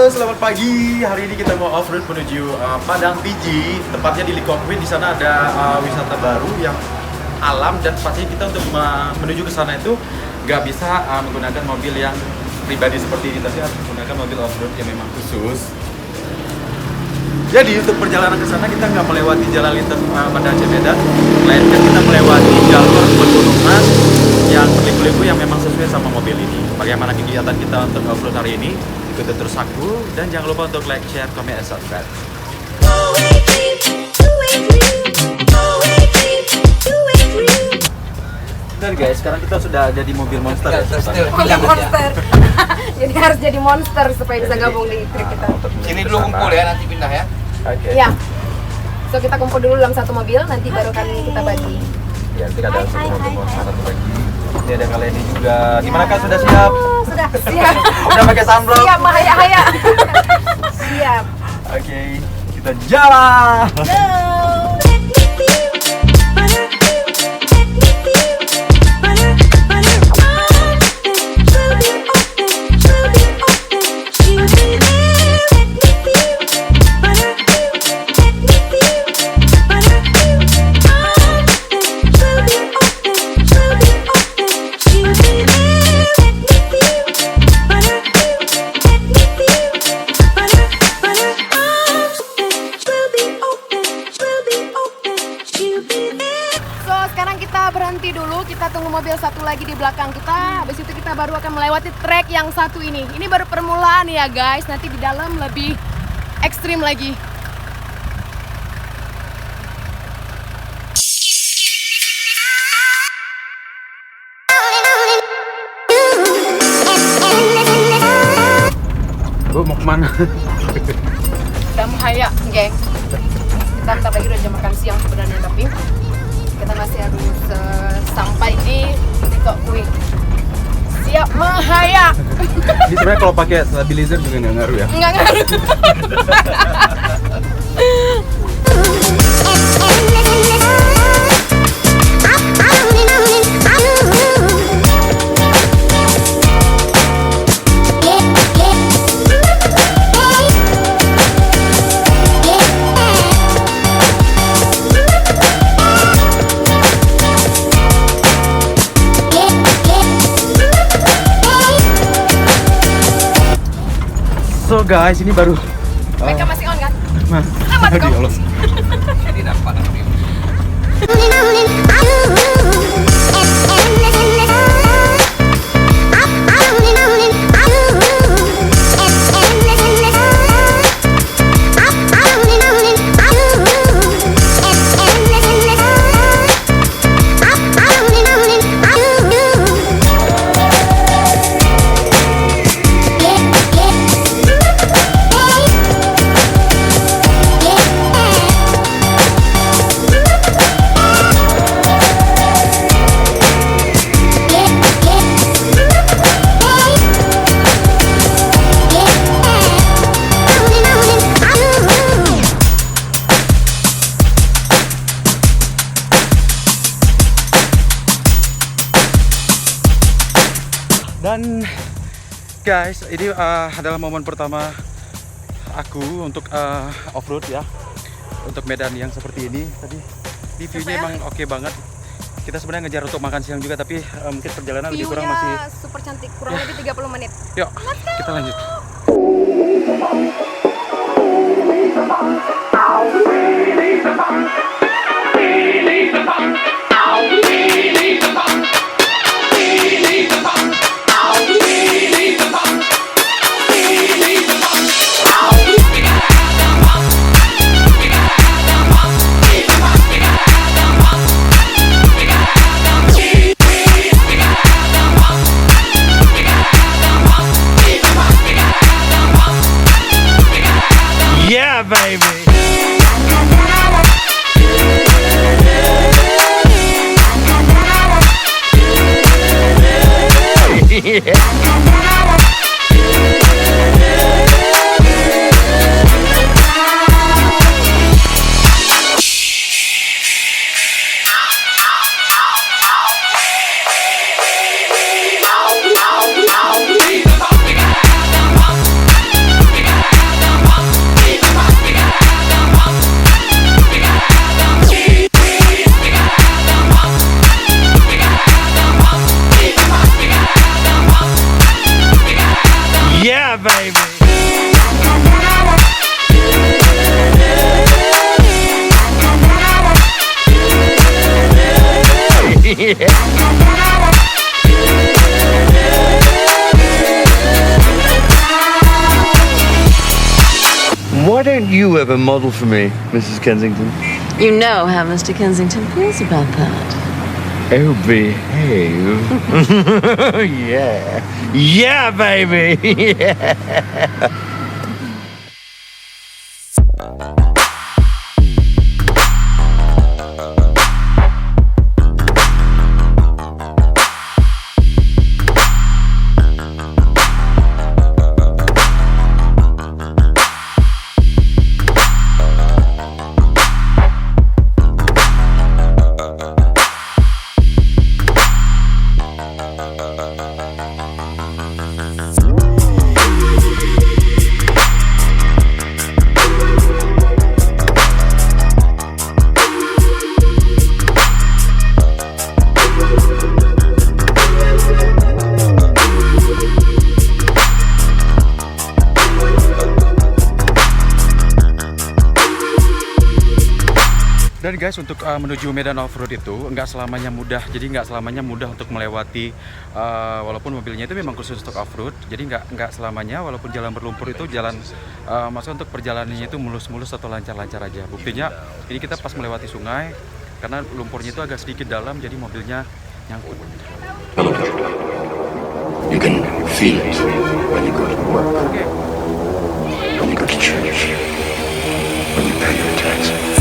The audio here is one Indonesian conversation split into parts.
Halo, selamat pagi. Hari ini kita mau off-road menuju Padang Piji. Tepatnya di Likongkwin. Di sana ada wisata baru yang alam, dan pastinya kita untuk menuju ke sana itu nggak bisa menggunakan mobil yang pribadi seperti ini, tapi harus menggunakan mobil off-road yang memang khusus. Jadi untuk perjalanan ke sana kita nggak melewati jalan lintas Banda Aceh Medan, melainkan kita melewati jalur pegunungan yang berliku-liku yang memang sesuai sama mobil ini. Bagaimana kegiatan kita untuk off-road hari ini? Ikuti terus aku, dan jangan lupa untuk like, share, comment, and subscribe. Dan guys, sekarang kita sudah ada di mobil monster. Mobil monster. Jadi harus jadi monster supaya bisa gabung di trip kita. Sini dulu kumpul ya, nanti pindah ya. Oke. Ya. So kita kumpul dulu dalam satu mobil, nanti baru kan kita bagi. Ya, nanti ada satu monster satu lagi. Ini ada kalian ini juga. Gimana Kak, sudah siap? Sudah siap. Udah pakai sunblock? Siap, Mahaya. Siap. Oke, kita jalan. Berhenti dulu, kita tunggu mobil satu lagi di belakang kita. Habis itu kita baru akan melewati trek yang satu ini. Ini baru permulaan ya guys, nanti di dalam lebih ekstrim lagi. Bu, mau kemana? Kita Mahaya, geng. Kita bentar lagi udah jam makan siang sebenarnya, tapi kita masih harus sampai di Likongkwin. Siap Mahaya. Ini sebenarnya kalau pakai stabilizer juga nggak ngaruh ya? Nggak ngaruh. So guys, ini baru. Mereka masih on kan? Aduh ya Allah. Jadi dapat nanti. Dan guys, ini adalah momen pertama aku untuk off-road ya, untuk medan yang seperti ini. Tadi di view-nya emang oke banget. Kita sebenarnya ngejar untuk makan siang juga, tapi mungkin perjalanan lebih kurang masih super cantik, kurang lebih 30 menit. Yuk, kita lanjut. Yeah, baby. Why don't you ever model for me, Mrs. Kensington? You know how Mr. Kensington feels about that. Oh, behave. Yeah. Yeah, baby. Yeah. Dan guys, untuk menuju medan off-road itu nggak selamanya mudah. Jadi nggak selamanya mudah untuk melewati, walaupun mobilnya itu memang khusus untuk off-road. Jadi nggak selamanya, walaupun jalan berlumpur itu jalan, maksudnya untuk perjalanannya itu mulus-mulus atau lancar-lancar aja. Buktinya ini kita pas melewati sungai, karena lumpurnya itu agak sedikit dalam, jadi mobilnya nyangkut. You can feel it when you go to work, Oke. when you go to church, when you pay your taxes.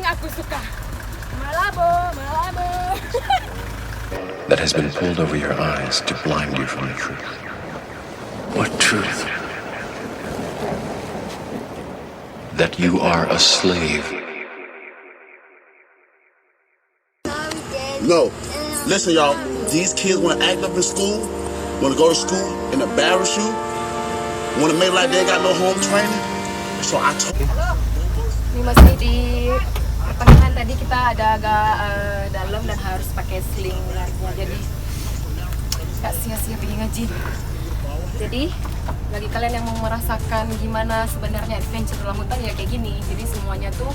Aku suka Malabo. That has been pulled over your eyes to blind you from the truth. What truth? That you are a slave. No. Listen, y'all. These kids want to act up in school, want to go to school and embarrass you, want to make like they got no home training. So I told Ini masih di pertengahan, tadi kita ada agak dalam dan harus pakai sling nariknya, jadi gak sia-sia pergi ngaji. Jadi bagi kalian yang mau merasakan gimana sebenarnya adventure dalam hutan ya kayak gini. Jadi semuanya tuh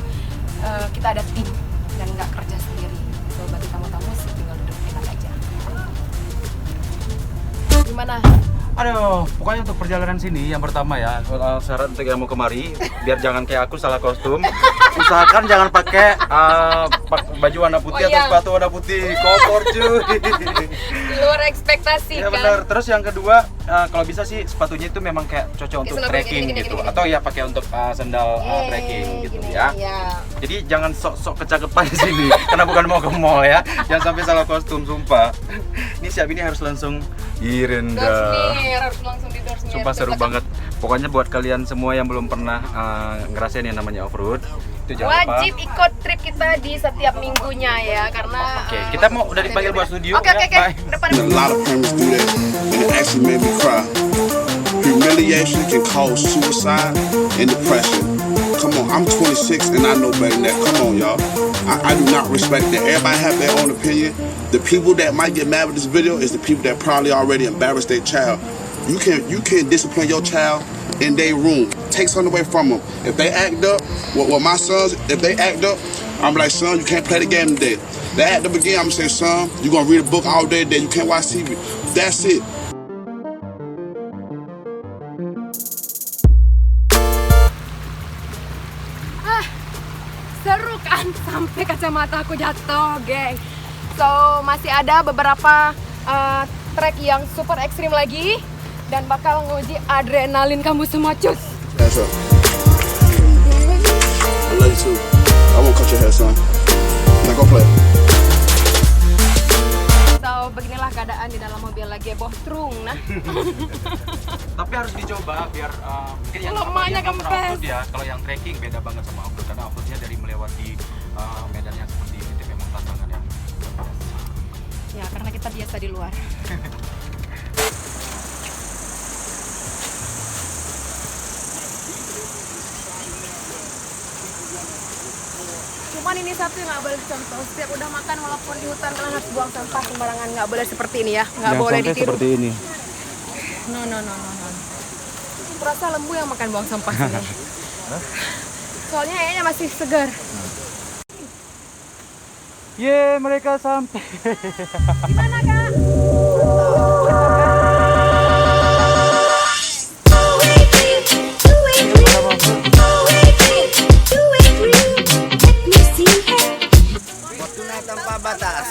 kita ada tim dan nggak kerja sendiri. So bagi tamu-tamu tinggal duduk enak aja. Gimana? Aduh, pokoknya untuk perjalanan sini yang pertama ya, syarat untuk yang mau kemari, biar jangan kayak aku salah kostum. Usahakan jangan pakai baju warna putih atau sepatu warna putih, kotor cuy. Di luar ekspektasi Ya kan? benar. Terus yang kedua, kalau bisa sih sepatunya itu memang kayak cocok untuk sandal trekking gini, gitu, gini. atau ya pakai untuk sandal trekking gitu ya. Jadi jangan sok-sok kecakepan di sini, karena bukan mau ke mall ya. Jangan sampai salah kostum, sumpah. Ini siap ini harus langsung rendah. Harus langsung di Dorsmir. Sumpah seru banget. Pokoknya buat kalian semua yang belum pernah ngerasain yang namanya off-road, itu jangan lupa. Wajib ikut trip kita di setiap minggunya ya, karena Oke, kita mau udah dipanggil buat studio. Oke. Bye. Depan. a lot of parents do that, and it actually made me cry. Humiliation can cause suicide and depression. Come on, I'm 26 and I know better than that. Come on, y'all. I do not respect that. Everybody have their own opinion. The people that might get mad with this video is the people that probably already embarrassed their child. You can't discipline your child in their room. Take something away from them. If they act up, well my sons, if they act up, I'm like, son, you can't play the game today. They act up again, I'm gonna say, son, you're gonna read a book all day today. You can't watch TV. That's it. Seru kan? Sampai kacamata aku jatuh, geng. So, masih ada beberapa trek yang super ekstrim lagi dan bakal nguji adrenalin kamu semua, cus. Hands up. I love you too. I won't cut your hair, son. Now go play. So beginilah keadaan di dalam mobil lagi bostrung nah. Tapi harus dicoba biar mungkin yang Lemahnya pernah kempes. off-road ya. Kalau yang trekking beda banget sama off-road karena off-roadnya dari melewati medan yang seperti ini itu memang tantangan yang Ya karena kita biasa di luar. Cuman ini satu yang nggak boleh dicontoh. Setiap udah makan walaupun di hutan kalian harus buang sampah sembarangan. Nggak boleh seperti ini ya. Nggak boleh ditiru. seperti ini. No. Kurasa lembu yang makan buang sampah sini. Soalnya kayaknya masih segar. Ye, mereka sampai. Gimana kak? Waktu naik tanpa batas.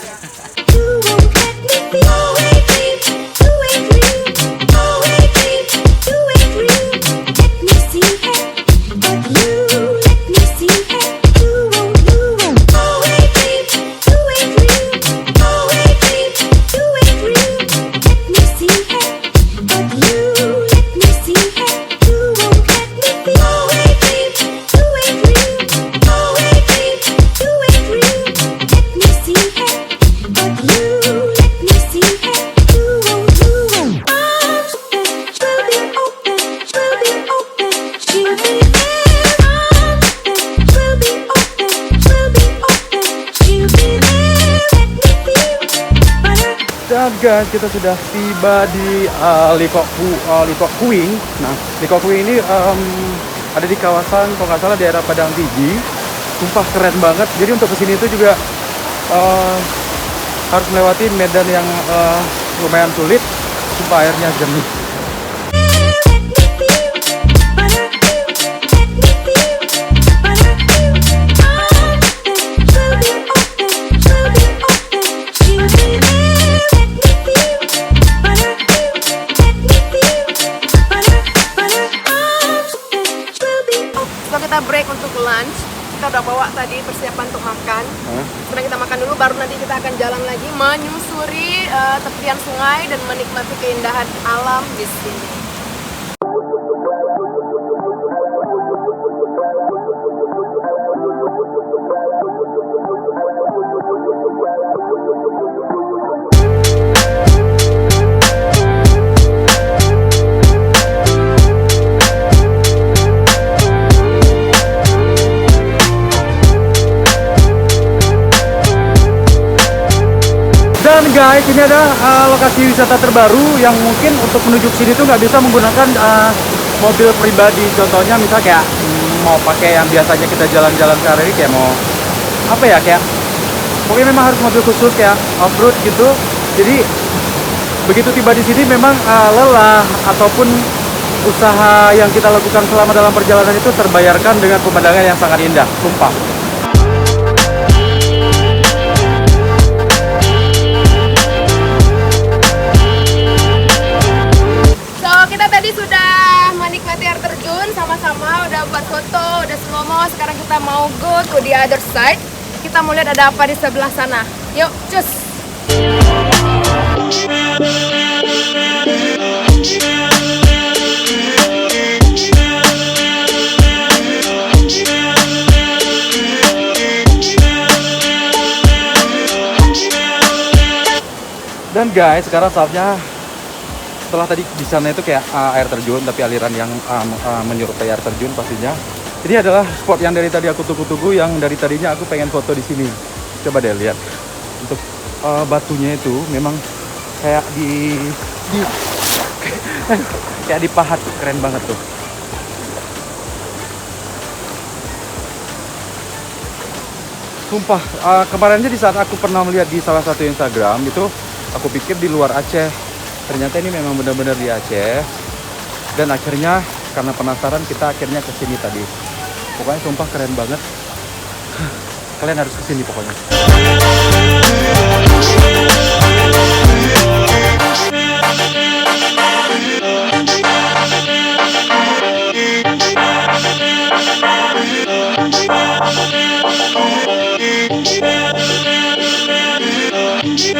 Dan guys, kita sudah tiba di Lee Kwok Kuing. Nah, Lee Kwok Kuing ini ada di kawasan, kalau nggak salah daerah Padang Tinggi. Sumpah keren banget. Jadi untuk kesini itu juga harus melewati medan yang lumayan sulit. Sumpah airnya jernih. Kita break untuk lunch. Kita udah bawa tadi persiapan untuk makan. Sekarang kita makan dulu, baru nanti kita akan jalan lagi menyusuri tepian sungai dan menikmati keindahan alam di sini. Dan guys, ini ada lokasi wisata terbaru yang mungkin untuk menuju ke sini tuh nggak bisa menggunakan mobil pribadi. Contohnya misal kayak mau pakai yang biasanya kita jalan-jalan sehari kayak mau apa ya, kayak pokoknya memang harus mobil khusus kayak off-road gitu. Jadi begitu tiba di sini memang lelah ataupun usaha yang kita lakukan selama dalam perjalanan itu terbayarkan dengan pemandangan yang sangat indah, sumpah. Tadi sudah menikmati air terjun sama-sama, udah buat foto, udah slow-mo. Sekarang kita mau go to the other side. Kita mau lihat ada apa di sebelah sana. Yuk, cus! Dan guys, sekarang saatnya setelah tadi di sana itu kayak air terjun, tapi aliran yang menyerupai air terjun pastinya. Ini adalah spot yang dari tadi aku tunggu-tunggu, yang dari tadinya aku pengen foto di sini. Coba deh lihat. Untuk batunya itu memang kayak kayak dipahat, keren banget tuh. Sumpah, kemarinnya di saat aku pernah melihat di salah satu Instagram itu, aku pikir di luar Aceh. Ternyata ini memang benar-benar di Aceh. Dan akhirnya karena penasaran kita akhirnya kesini tadi. Pokoknya sumpah keren banget. Kalian harus kesini pokoknya. Ini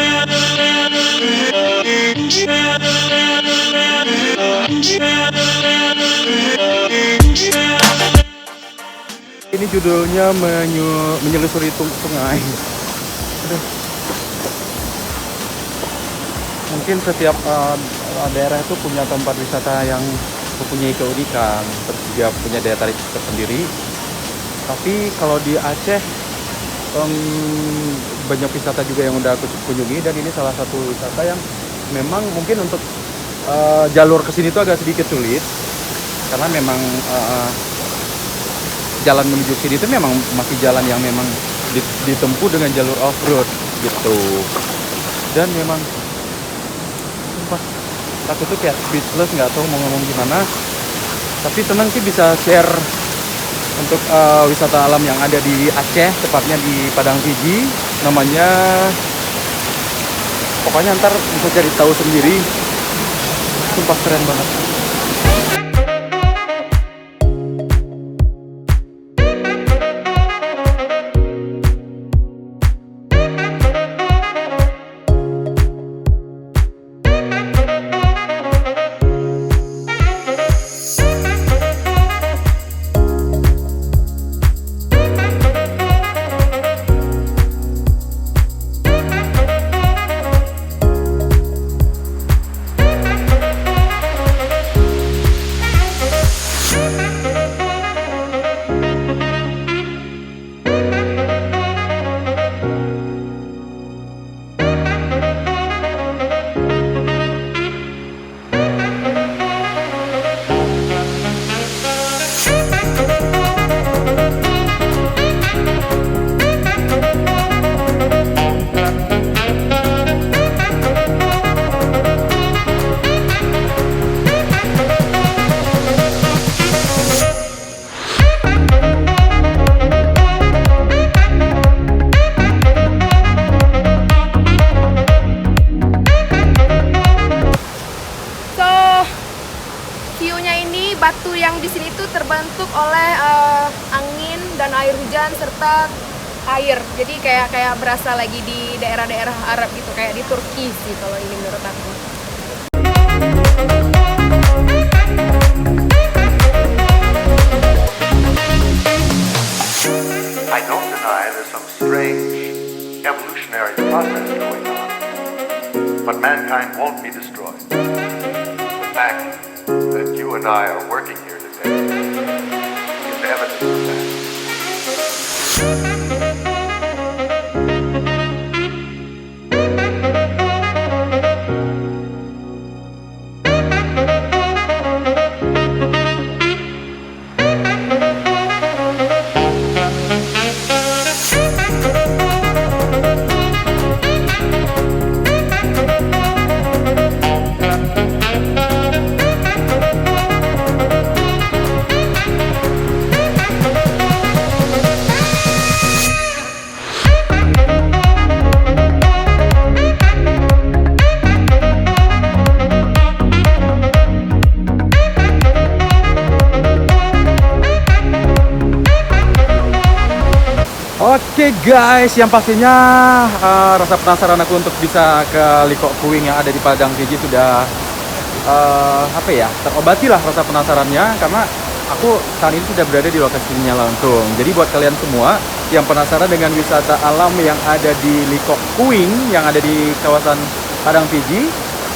judulnya menyelusuri sungai. Aduh. Mungkin setiap daerah itu punya tempat wisata yang mempunyai keunikan, terus juga punya daya tarik tersendiri. Tapi kalau di Aceh banyak wisata juga yang udah aku kunjungi, dan ini salah satu wisata yang memang mungkin untuk jalur kesini itu agak sedikit sulit karena memang jalan menuju sini itu memang masih jalan yang memang ditempuh dengan jalur off-road gitu. Dan memang sumpah aku tuh kayak speechless, nggak tahu mau ngomong gimana. Tapi senang sih bisa share untuk wisata alam yang ada di Aceh, tepatnya di Padang Fiji. Namanya, pokoknya ntar bisa cari tahu sendiri. Sumpah keren banget. View-nya ini batu yang di sini tuh terbentuk oleh angin dan air hujan serta air. Jadi kayak berasa lagi di daerah-daerah Arab gitu, kayak di Turki sih kalau ini menurut aku. I don't deny there's some strange evolutionary process going on, but mankind won't be destroyed. The fact that you and I are working here today is evidence of that. Oke guys, yang pastinya rasa penasaran aku untuk bisa ke Liko Kuing yang ada di Padang Fiji sudah terobati lah rasa penasarannya, karena aku saat ini sudah berada di lokasinya langsung. Jadi buat kalian semua yang penasaran dengan wisata alam yang ada di Liko Kuing yang ada di kawasan Padang Fiji,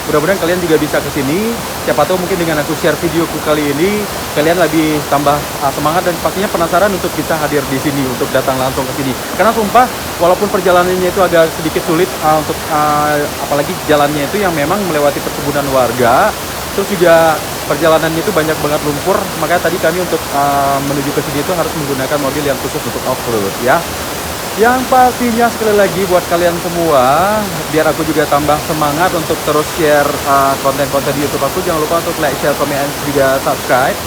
mudah-mudahan kalian juga bisa ke sini. Siapa tahu mungkin dengan aku share videoku kali ini kalian lebih tambah semangat dan pastinya penasaran untuk bisa hadir di sini, untuk datang langsung ke sini. Karena sumpah walaupun perjalanannya itu agak sedikit sulit untuk apalagi jalannya itu yang memang melewati perkebunan warga, terus juga perjalanannya itu banyak banget lumpur, makanya tadi kami untuk menuju ke sini itu harus menggunakan mobil yang khusus untuk off-road ya. Yang pastinya sekali lagi buat kalian semua, biar aku juga tambah semangat untuk terus share konten-konten di YouTube aku, jangan lupa untuk like, share, komen, juga subscribe.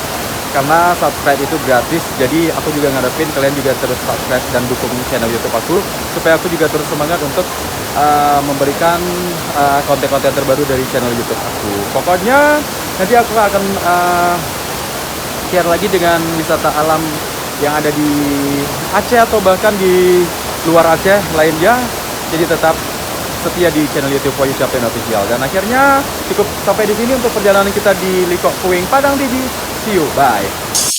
Karena subscribe itu gratis, jadi aku juga ngarepin kalian juga terus subscribe dan dukung channel YouTube aku, supaya aku juga terus semangat untuk memberikan konten-konten terbaru dari channel YouTube aku. Pokoknya nanti aku akan share lagi dengan wisata alam yang ada di Aceh atau bahkan di luar Aceh lainnya. Jadi tetap setia di channel YouTube For You Captain Official. Dan akhirnya cukup sampai di sini untuk perjalanan kita di Lee Kok Kwi Padang Biji. See you, bye.